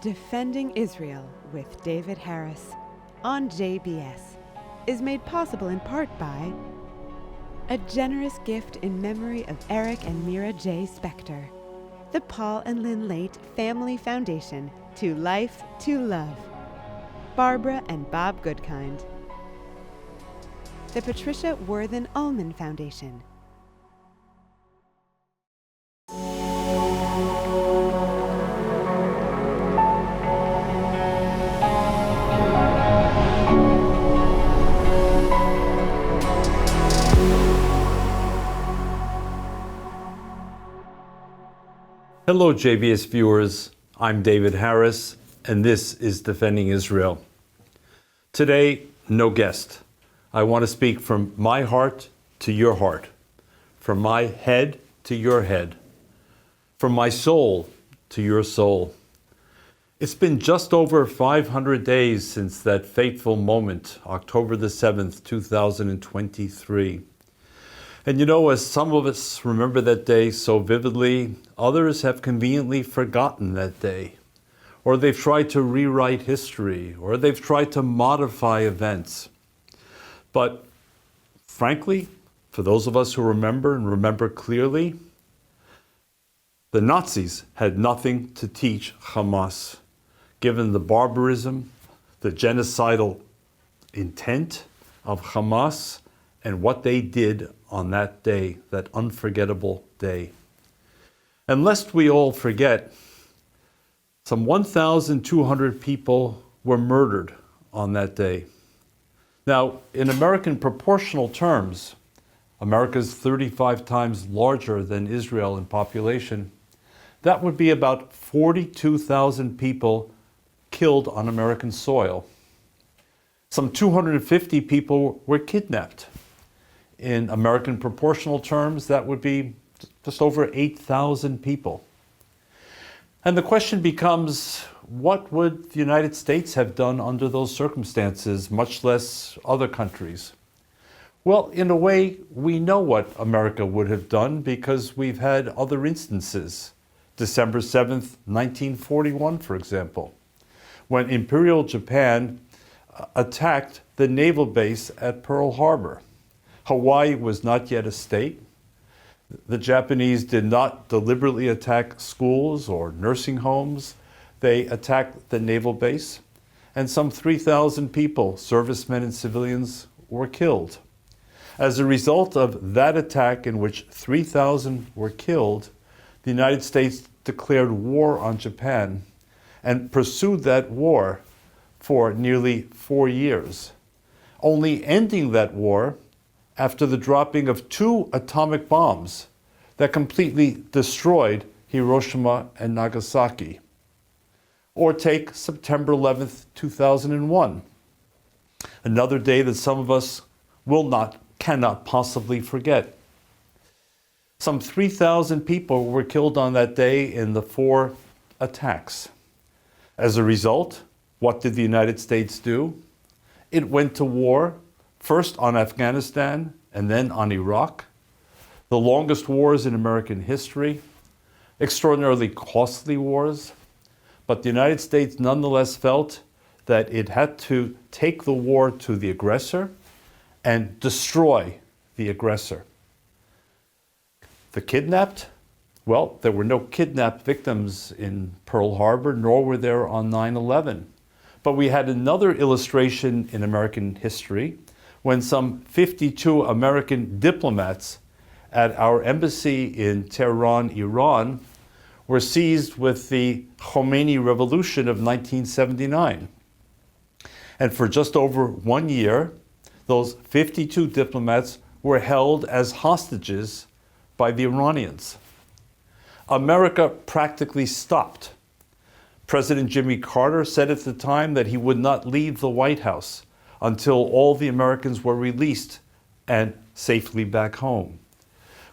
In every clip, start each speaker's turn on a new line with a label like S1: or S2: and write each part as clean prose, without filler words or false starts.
S1: Defending Israel with David Harris on JBS is made possible in part by a generous gift in memory of Eric and Mira J. Spector, the Paul and Lynn Late Family Foundation, To Life, to Love, Barbara and Bob Goodkind, the Patricia Worthen Ullman Foundation,
S2: Hello, JBS viewers. I'm David Harris, and this is Defending Israel. Today, no guest. I want to speak from my heart to your heart, from my head to your head, from my soul to your soul. It's been just over 500 days since that fateful moment, October the 7th, 2023. And you know, as some of us remember that day so vividly, others have conveniently forgotten that day. Or they've tried to rewrite history, or they've tried to modify events. But frankly, for those of us who remember and remember clearly, the Nazis had nothing to teach Hamas, given the barbarism, the genocidal intent of Hamas, and what they did on that day, that unforgettable day. And lest we all forget, some 1,200 people were murdered on that day. Now, in American proportional terms, America's 35 times larger than Israel in population, that would be about 42,000 people killed on American soil. Some 250 people were kidnapped. In American proportional terms, that would be just over 8,000 people. And the question becomes, what would the United States have done under those circumstances, much less other countries? Well, in a way, we know what America would have done because we've had other instances. December 7th, 1941, for example, when Imperial Japan attacked the naval base at Pearl Harbor. Hawaii was not yet a state. The Japanese did not deliberately attack schools or nursing homes. They attacked the naval base, and some 3,000 people, servicemen and civilians, were killed. As a result of that attack, in which 3,000 were killed, the United States declared war on Japan and pursued that war for nearly 4 years, only ending that war after the dropping of 2 atomic bombs that completely destroyed Hiroshima and Nagasaki. Or take September 11th, 2001, another day that some of us cannot possibly forget. Some 3,000 people were killed on that day in the 4 attacks. As a result, what did the United States do? It went to war, first on Afghanistan and then on Iraq, the longest wars in American history, extraordinarily costly wars, but the United States nonetheless felt that it had to take the war to the aggressor and destroy the aggressor. The kidnapped? Well, there were no kidnapped victims in Pearl Harbor, nor were there on 9/11. But we had another illustration in American history when some 52 American diplomats at our embassy in Tehran, Iran, were seized with the Khomeini Revolution of 1979. And for just over 1 year, those 52 diplomats were held as hostages by the Iranians. America practically stopped. President Jimmy Carter said at the time that he would not leave the White House until all the Americans were released and safely back home.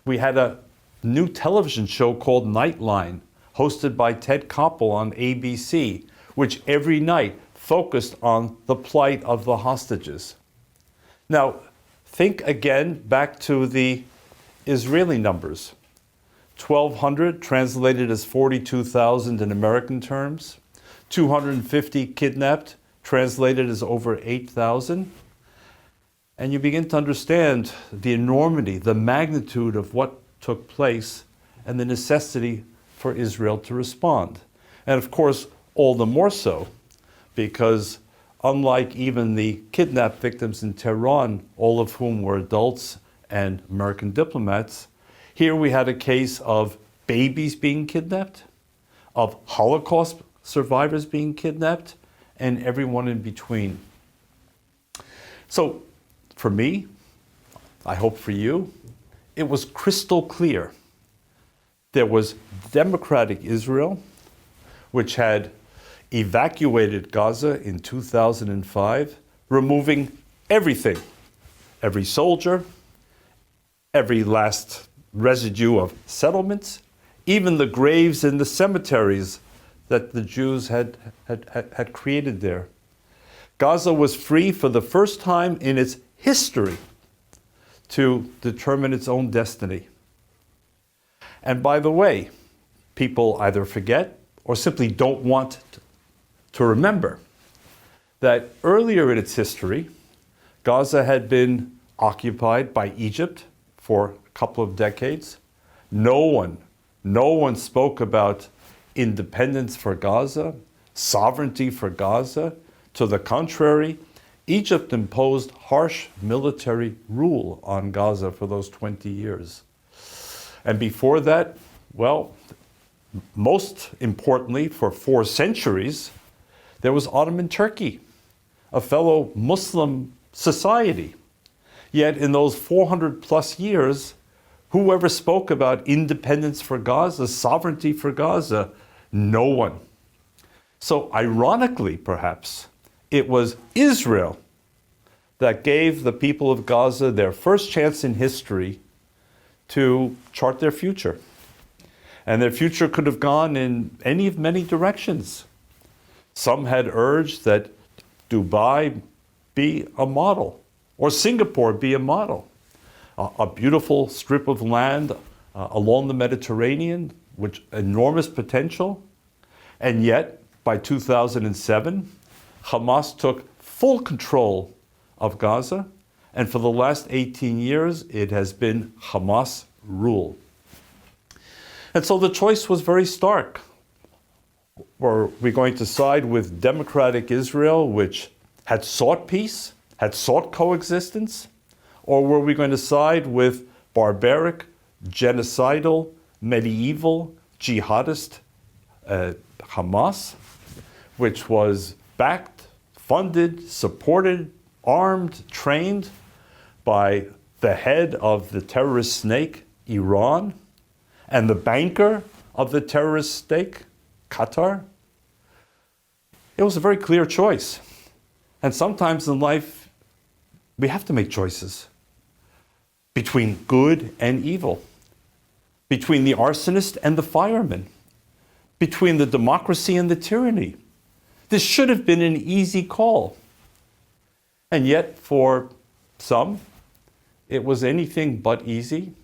S2: We had a new television show called Nightline, hosted by Ted Koppel on ABC, which every night focused on the plight of the hostages. Now, think again back to the Israeli numbers. 1,200 translated as 42,000 in American terms, 250 kidnapped, translated as over 8,000. And you begin to understand the enormity, the magnitude of what took place and the necessity for Israel to respond. And of course, all the more so because unlike even the kidnapped victims in Tehran, all of whom were adults and American diplomats, here we had a case of babies being kidnapped, of Holocaust survivors being kidnapped, and everyone in between. So for me, I hope for you, it was crystal clear. There was democratic Israel, which had evacuated Gaza in 2005, removing everything, every soldier, every last residue of settlements, even the graves in the cemeteries that the Jews had created there. Gaza was free for the first time in its history to determine its own destiny. And by the way, people either forget or simply don't want to remember that earlier in its history, Gaza had been occupied by Egypt for a couple of decades. No one spoke about independence for Gaza, sovereignty for Gaza. To the contrary, Egypt imposed harsh military rule on Gaza for those 20 years. And before that, well, most importantly, for 4 centuries, there was Ottoman Turkey, a fellow Muslim society. Yet in those 400 plus years, whoever spoke about independence for Gaza, sovereignty for Gaza? No one. So ironically, perhaps, it was Israel that gave the people of Gaza their first chance in history to chart their future. And their future could have gone in any of many directions. Some had urged that Dubai be a model, or Singapore be a model. A beautiful strip of land along the Mediterranean, with enormous potential. And yet, by 2007, Hamas took full control of Gaza, and for the last 18 years, it has been Hamas rule. And so the choice was very stark. Were we going to side with democratic Israel, which had sought peace, had sought coexistence? Or were we going to side with barbaric, genocidal, medieval, jihadist Hamas, which was backed, funded, supported, armed, trained by the head of the terrorist snake, Iran, and the banker of the terrorist snake, Qatar? It was a very clear choice. And sometimes in life, we have to make choices between good and evil, between the arsonist and the fireman, between the democracy and the tyranny. This should have been an easy call. And yet, for some, it was anything but easy.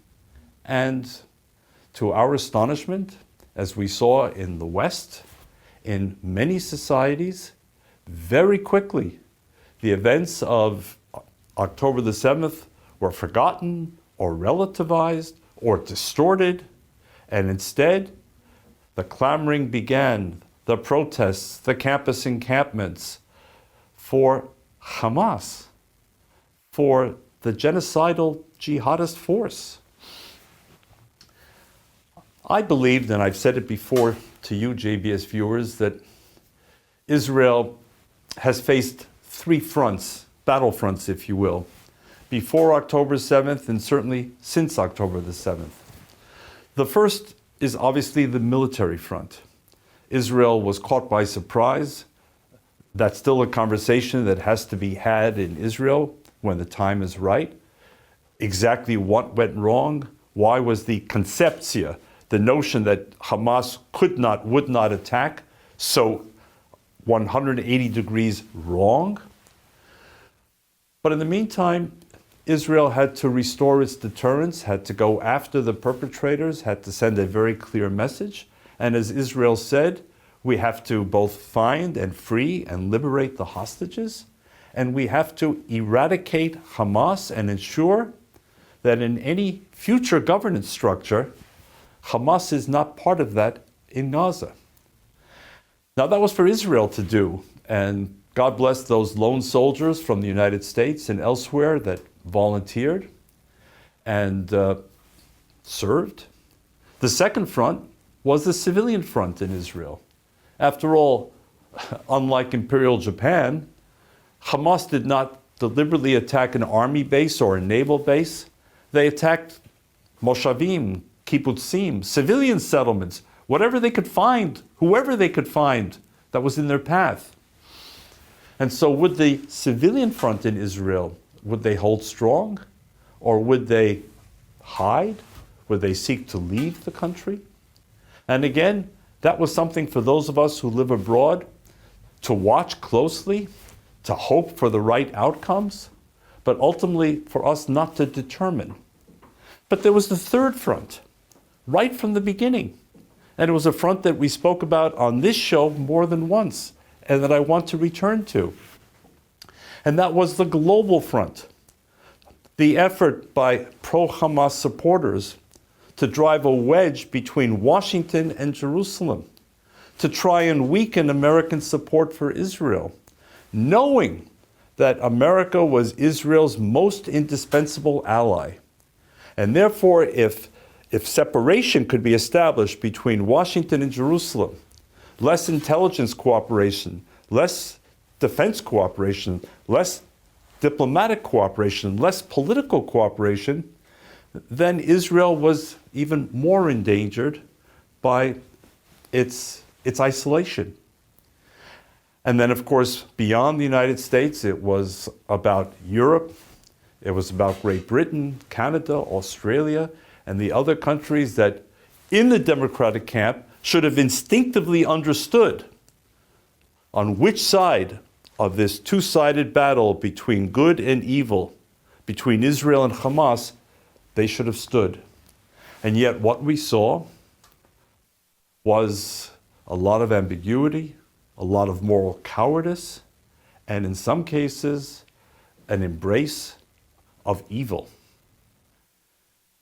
S2: And to our astonishment, as we saw in the West, in many societies, very quickly, the events of October the 7th were forgotten or relativized or distorted, and instead, the clamoring began, the protests, the campus encampments for Hamas, for the genocidal jihadist force. I believed, and I've said it before to you, JBS viewers, that Israel has faced 3 fronts, battlefronts, if you will, before October 7th and certainly since October the 7th. The first is obviously the military front. Israel was caught by surprise. That's still a conversation that has to be had in Israel when the time is right. Exactly what went wrong? Why was the conceptia, the notion that Hamas could not, would not attack, so 180 degrees wrong? But in the meantime, Israel had to restore its deterrence, had to go after the perpetrators, had to send a very clear message. And as Israel said, We have to both find and free and liberate the hostages. And we have to eradicate Hamas and ensure that in any future governance structure, Hamas is not part of that in Gaza. Now, that was for Israel to do. And God bless those lone soldiers from the United States and elsewhere that volunteered and served. The second front was the civilian front in Israel. After all, unlike Imperial Japan, Hamas did not deliberately attack an army base or a naval base. They attacked moshavim, kibbutzim, civilian settlements, whatever they could find, whoever they could find that was in their path. And so would the civilian front in Israel, would they hold strong? Or would they hide? Would they seek to leave the country? And again, that was something for those of us who live abroad to watch closely, to hope for the right outcomes, but ultimately for us not to determine. But there was the third front, right from the beginning. And it was a front that we spoke about on this show more than once, and that I want to return to. And that was the global front. The effort by pro-Hamas supporters to drive a wedge between Washington and Jerusalem, to try and weaken American support for Israel, knowing that America was Israel's most indispensable ally. And therefore, if separation could be established between Washington and Jerusalem, less intelligence cooperation, less defense cooperation, less diplomatic cooperation, less political cooperation, then Israel was even more endangered by its isolation. And then, of course, beyond the United States, it was about Europe, it was about Great Britain, Canada, Australia, and the other countries that in the Democratic camp should have instinctively understood on which side of this two-sided battle between good and evil, between Israel and Hamas, they should have stood. And yet what we saw was a lot of ambiguity, a lot of moral cowardice, and in some cases, an embrace of evil.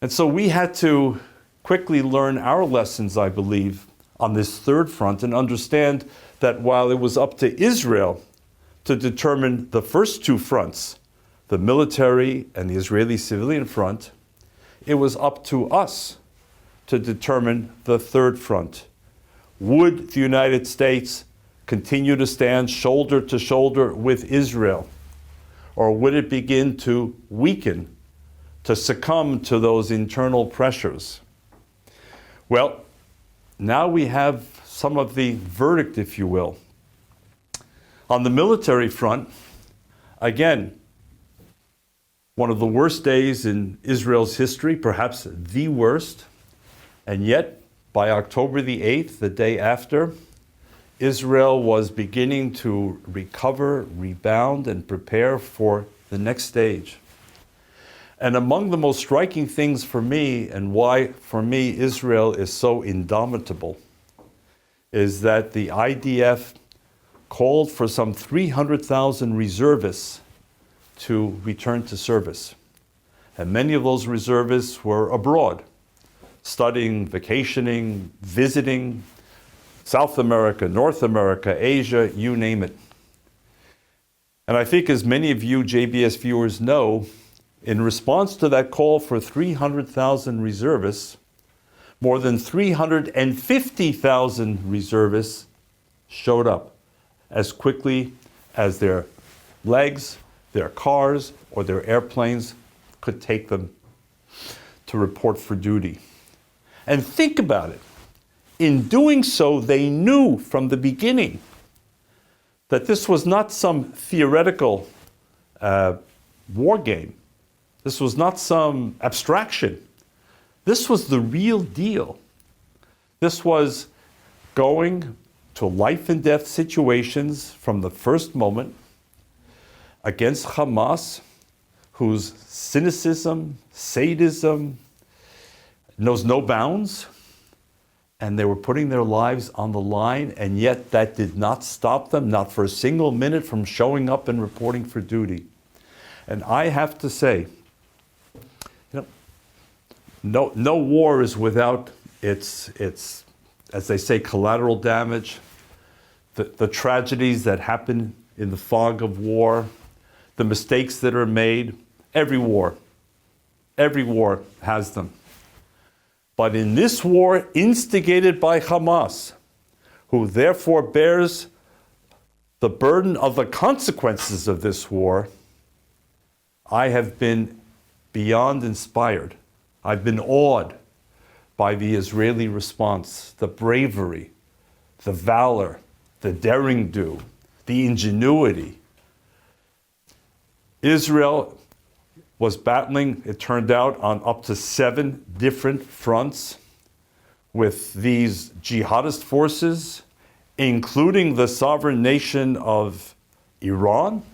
S2: And so we had to quickly learn our lessons, I believe, on this third front and understand that while it was up to Israel to determine the first two fronts, the military and the Israeli civilian front, it was up to us to determine the third front. Would the United States continue to stand shoulder to shoulder with Israel? Or would it begin to weaken, to succumb to those internal pressures? Well, now we have some of the verdict, if you will. On the military front, again, one of the worst days in Israel's history, perhaps the worst, and yet by October the 8th, the day after, Israel was beginning to recover, rebound, and prepare for the next stage. And among the most striking things for me, and why for me Israel is so indomitable, is that the IDF called for some 300,000 reservists to return to service. And many of those reservists were abroad, studying, vacationing, visiting, South America, North America, Asia, you name it. And I think as many of you JBS viewers know, in response to that call for 300,000 reservists, more than 350,000 reservists showed up as quickly as their legs, their cars, or their airplanes could take them to report for duty. And think about it. In doing so, they knew from the beginning that this was not some theoretical war game. This was not some abstraction. This was the real deal. This was going to life and death situations from the first moment against Hamas, whose cynicism, sadism knows no bounds, and they were putting their lives on the line, and yet that did not stop them, not for a single minute, from showing up and reporting for duty. And I have to say, no war is without its, as they say, collateral damage, the tragedies that happen in the fog of war, the mistakes that are made. Every war has them. But in this war instigated by Hamas, who therefore bears the burden of the consequences of this war, I have been beyond inspired. I've been awed by the Israeli response, the bravery, the valor, the daring do, the ingenuity. Israel was battling, it turned out, on up to 7 different fronts with these jihadist forces, including the sovereign nation of Iran,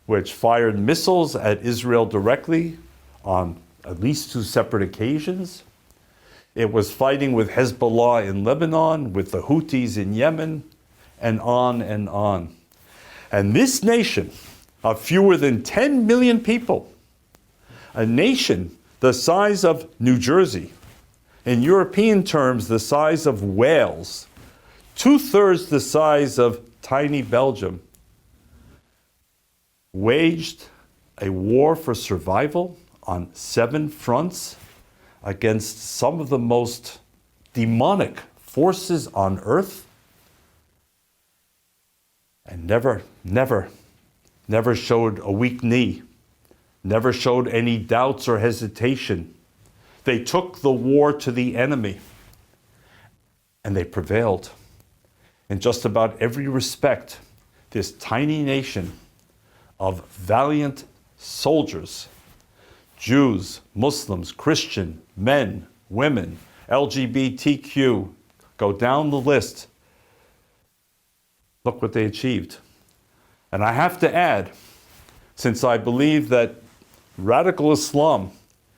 S2: which fired missiles at Israel directly on at least 2 separate occasions. It was fighting with Hezbollah in Lebanon, with the Houthis in Yemen, and on and on. And this nation of fewer than 10 million people, a nation the size of New Jersey, in European terms the size of Wales, 2/3 the size of tiny Belgium, waged a war for survival on 7 fronts against some of the most demonic forces on earth, and never showed a weak knee, never showed any doubts or hesitation. They took the war to the enemy, and they prevailed. In just about every respect, this tiny nation of valiant soldiers, Jews, Muslims, Christian, men, women, LGBTQ, go down the list. Look what they achieved. And I have to add, since I believe that radical Islam,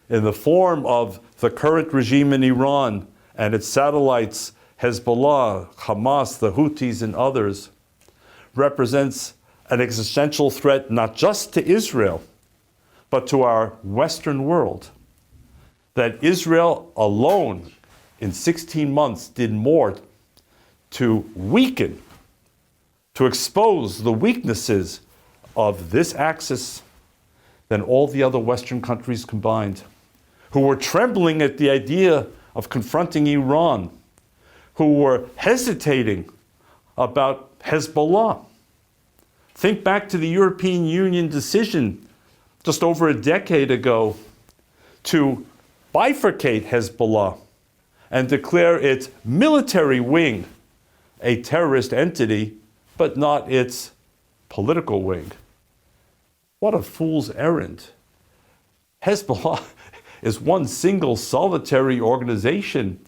S2: in the form of the current regime in Iran and its satellites, Hezbollah, Hamas, the Houthis, and others, represents an existential threat not just to Israel, but to our Western world. That Israel alone, in 16 months, did more to weaken, to expose the weaknesses of this axis than all the other Western countries combined, who were trembling at the idea of confronting Iran, who were hesitating about Hezbollah. Think back to the European Union decision just over a decade ago to bifurcate Hezbollah and declare its military wing a terrorist entity, but not its political wing. What a fool's errand. Hezbollah is one single solitary organization.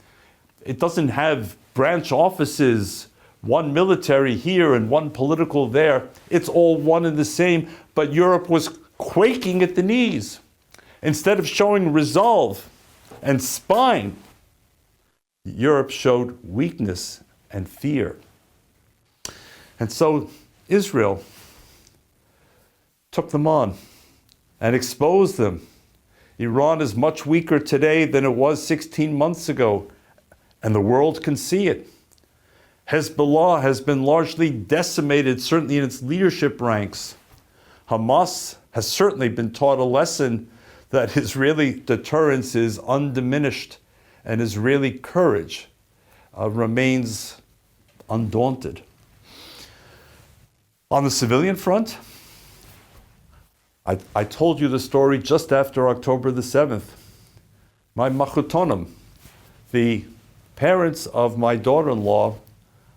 S2: It doesn't have branch offices, one military here and one political there. It's all one and the same, but Europe was quaking at the knees. Instead of showing resolve and spine, Europe showed weakness and fear. And so Israel took them on and exposed them. Iran is much weaker today than it was 16 months ago, and the world can see it. Hezbollah has been largely decimated, certainly in its leadership ranks. Hamas has certainly been taught a lesson that Israeli deterrence is undiminished and Israeli courage remains undaunted. On the civilian front, I told you the story just after October the 7th. My machutonim, the parents of my daughter-in-law,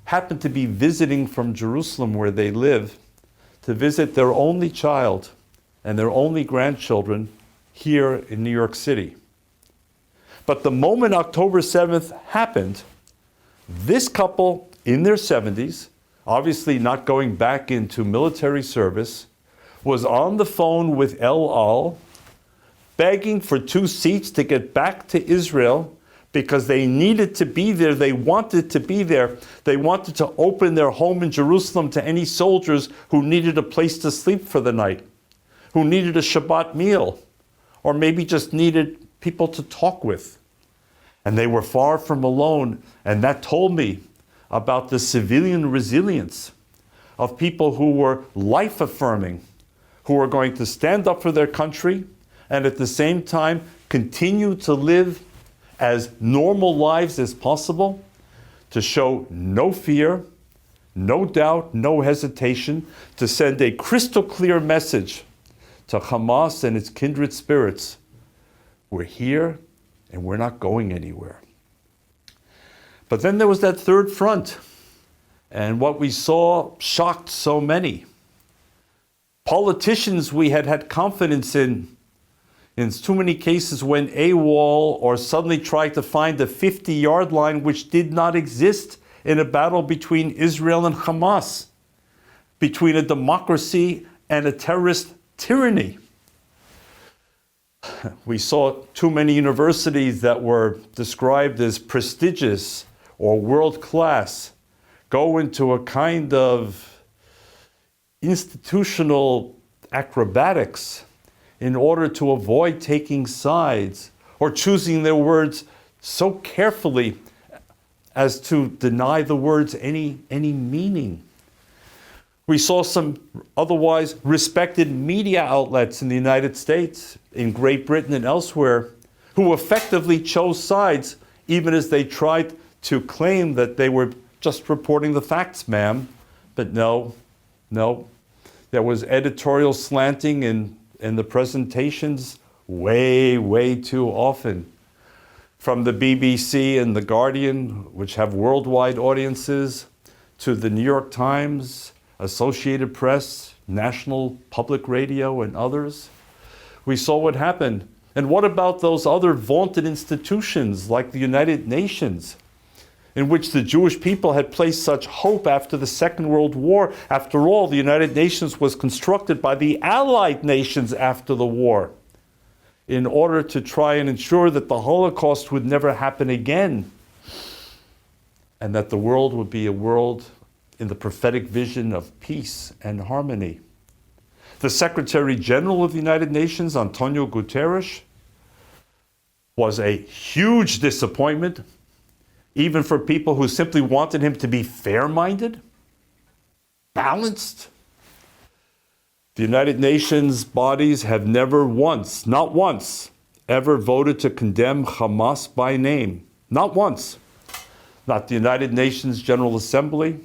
S2: happened to be visiting from Jerusalem, where they live, to visit their only child and their only grandchildren here in New York City. But the moment October 7th happened, this couple in their 70s, obviously not going back into military service, was on the phone with El Al, begging for 2 seats to get back to Israel because they needed to be there. They wanted to be there. They wanted to open their home in Jerusalem to any soldiers who needed a place to sleep for the night, who needed a Shabbat meal, or maybe just needed people to talk with. And they were far from alone. And that told me about the civilian resilience of people who were life-affirming, who were going to stand up for their country and at the same time continue to live as normal lives as possible, to show no fear, no doubt, no hesitation, to send a crystal clear message to Hamas and its kindred spirits. We're here and we're not going anywhere. But then there was that third front, and what we saw shocked so many. Politicians we had had confidence in too many cases went AWOL or suddenly tried to find a 50-yard line which did not exist in a battle between Israel and Hamas, between a democracy and a terrorist tyranny. We saw too many universities that were described as prestigious or world-class go into a kind of institutional acrobatics in order to avoid taking sides or choosing their words so carefully as to deny the words any meaning. We saw some otherwise respected media outlets in the United States, in Great Britain and elsewhere, who effectively chose sides even as they tried to claim that they were just reporting the facts, ma'am. But no, there was editorial slanting in the presentations way too often. From the BBC and The Guardian, which have worldwide audiences, to the New York Times, Associated Press, National Public Radio, and others. We saw what happened. And what about those other vaunted institutions like the United Nations, in which the Jewish people had placed such hope after the Second World War? After all, the United Nations was constructed by the Allied nations after the war in order to try and ensure that the Holocaust would never happen again, and that the world would be a world in the prophetic vision of peace and harmony. The Secretary General of the United Nations, Antonio Guterres, was a huge disappointment, even for people who simply wanted him to be fair-minded, balanced. The United Nations bodies have never once, not once, ever voted to condemn Hamas by name. Not once. Not the United Nations General Assembly,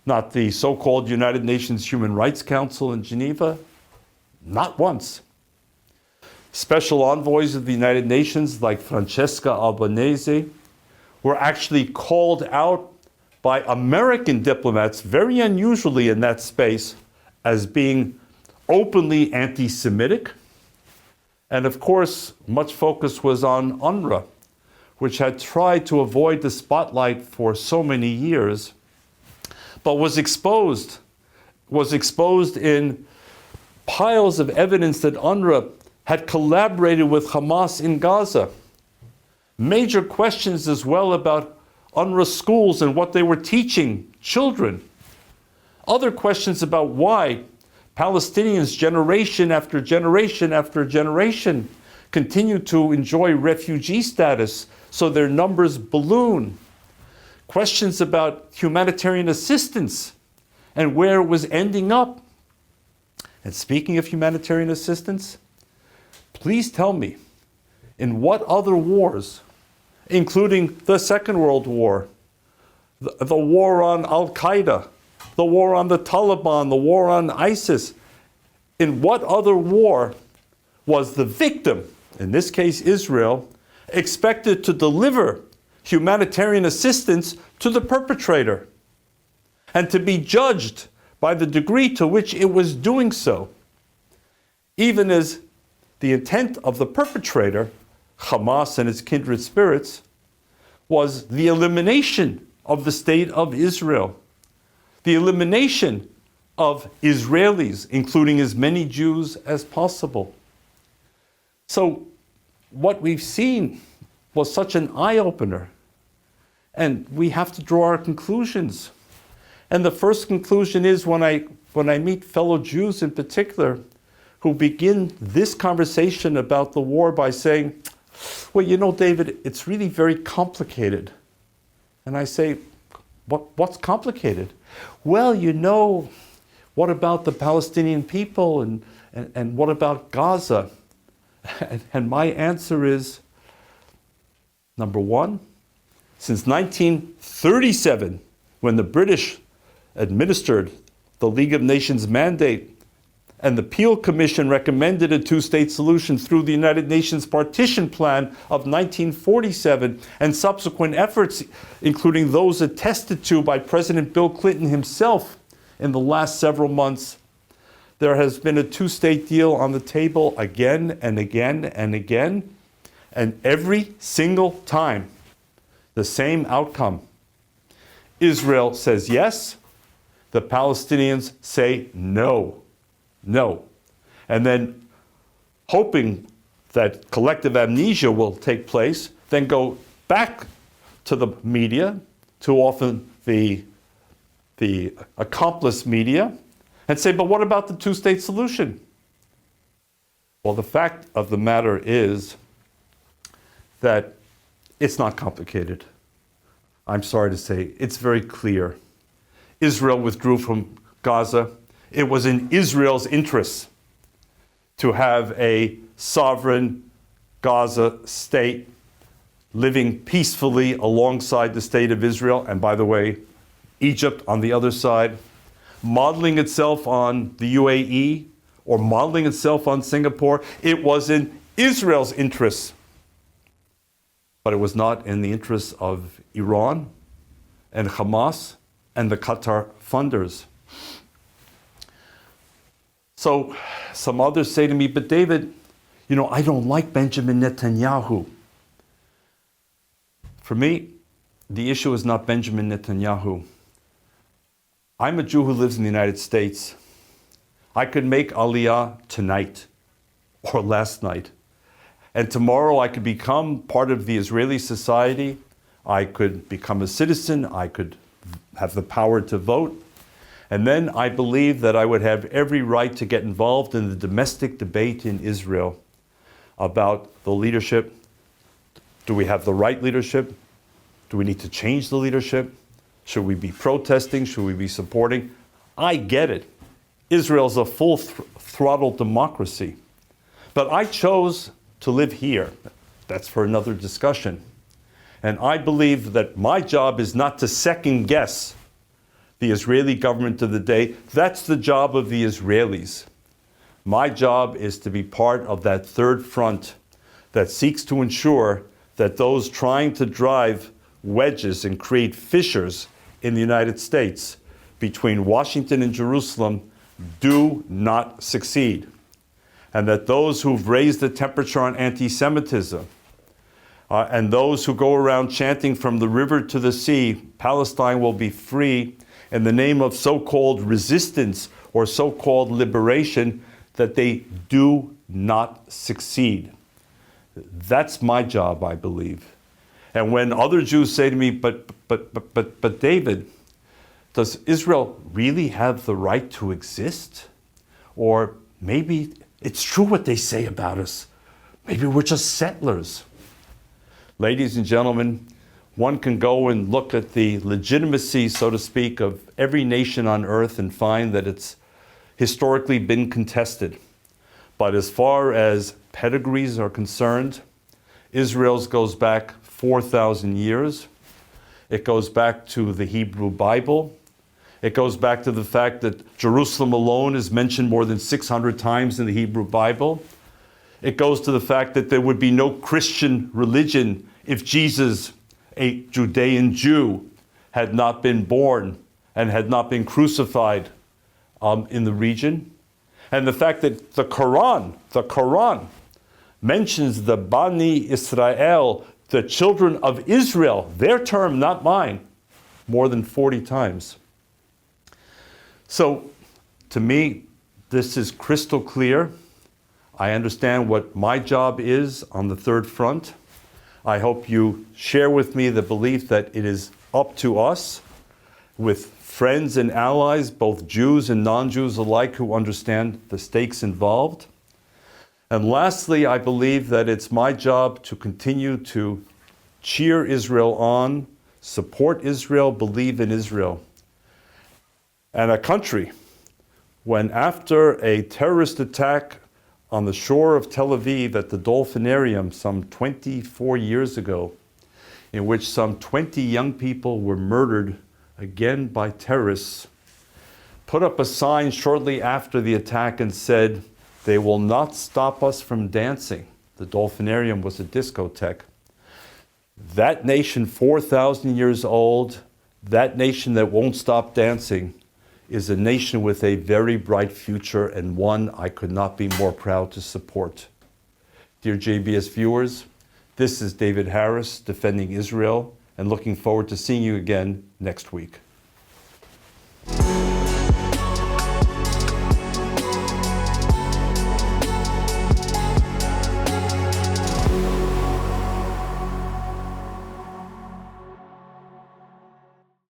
S2: not the so-called United Nations Human Rights Council in Geneva, not once. Special envoys of the United Nations like Francesca Albanese were actually called out by American diplomats, very unusually in that space, as being openly anti-Semitic. And of course, much focus was on UNRWA, which had tried to avoid the spotlight for so many years, but was exposed in piles of evidence that UNRWA had collaborated with Hamas in Gaza. Major questions as well about UNRWA schools and what they were teaching children. Other questions about why Palestinians, generation after generation after generation, continue to enjoy refugee status, so their numbers balloon. Questions about humanitarian assistance and where it was ending up. And speaking of humanitarian assistance, please tell me, in what other wars, including the Second World War, the war on Al-Qaeda, the war on the Taliban, the war on ISIS, in what other war was the victim, in this case Israel, expected to deliver humanitarian assistance to the perpetrator and to be judged by the degree to which it was doing so, even as the intent of the perpetrator, Hamas and its kindred spirits, was the elimination of the state of Israel, the elimination of Israelis, including as many Jews as possible. So what we've seen was such an eye-opener. And we have to draw our conclusions. And the first conclusion is when I meet fellow Jews in particular who begin this conversation about the war by saying, well, you know, David, it's really very complicated. And I say, what's complicated? Well, you know, what about the Palestinian people and what about Gaza? And my answer is, number one, since 1937, when the British administered the League of Nations mandate and the Peel Commission recommended a two-state solution through the United Nations Partition Plan of 1947 and subsequent efforts, including those attested to by President Bill Clinton himself in the last several months, there has been a two-state deal on the table again and again and again, and every single time, the same outcome. Israel says yes, the Palestinians say no. No. And then, hoping that collective amnesia will take place, then go back to the media, too often the accomplice media, and say, but what about the two-state solution? Well, the fact of the matter is that it's not complicated. I'm sorry to say, it's very clear. Israel withdrew from Gaza. It was in Israel's interests to have a sovereign Gaza state living peacefully alongside the state of Israel, and by the way, Egypt on the other side, modeling itself on the UAE or modeling itself on Singapore. It was in Israel's interests, but it was not in the interests of Iran and Hamas and the Qatar funders. So some others say to me, but David, you know, I don't like Benjamin Netanyahu. For me, the issue is not Benjamin Netanyahu. I'm a Jew who lives in the United States. I could make Aliyah tonight or last night. And tomorrow I could become part of the Israeli society. I could become a citizen. I could have the power to vote. And then I believe that I would have every right to get involved in the domestic debate in Israel about the leadership. Do we have the right leadership? Do we need to change the leadership? Should we be protesting? Should we be supporting? I get it. Israel's a full throttle democracy. But I chose to live here. That's for another discussion. And I believe that my job is not to second guess the Israeli government of the day. That's the job of the Israelis. My job is to be part of that third front that seeks to ensure that those trying to drive wedges and create fissures in the United States between Washington and Jerusalem do not succeed. And that those who've raised the temperature on anti-Semitism and those who go around chanting from the river to the sea, Palestine will be free, in the name of so-called resistance or so-called liberation, that they do not succeed. That's my job, I believe. And when other Jews say to me, but David, does Israel really have the right to exist? Or maybe it's true what they say about us. Maybe we're just settlers. Ladies and gentlemen, one can go and look at the legitimacy, so to speak, of every nation on earth and find that it's historically been contested. But as far as pedigrees are concerned, Israel's goes back 4,000 years. It goes back to the Hebrew Bible. It goes back to the fact that Jerusalem alone is mentioned more than 600 times in the Hebrew Bible. It goes to the fact that there would be no Christian religion if Jesus, a Judean Jew, had not been born and had not been crucified in the region. And the fact that the Quran mentions the Bani Israel, the children of Israel, their term, not mine, more than 40 times. So, to me, this is crystal clear. I understand what my job is on the third front. I hope you share with me the belief that it is up to us, with friends and allies, both Jews and non-Jews alike, who understand the stakes involved. And lastly, I believe that it's my job to continue to cheer Israel on, support Israel, believe in Israel. And a country, when after a terrorist attack on the shore of Tel Aviv at the Dolphinarium some 24 years ago, in which some 20 young people were murdered again by terrorists, put up a sign shortly after the attack and said, "They will not stop us from dancing." The Dolphinarium was a discotheque. That nation, 4,000 years old, that nation that won't stop dancing, is a nation with a very bright future, and one I could not be more proud to support. Dear JBS viewers, this is David Harris defending Israel, and looking forward to seeing you again next week.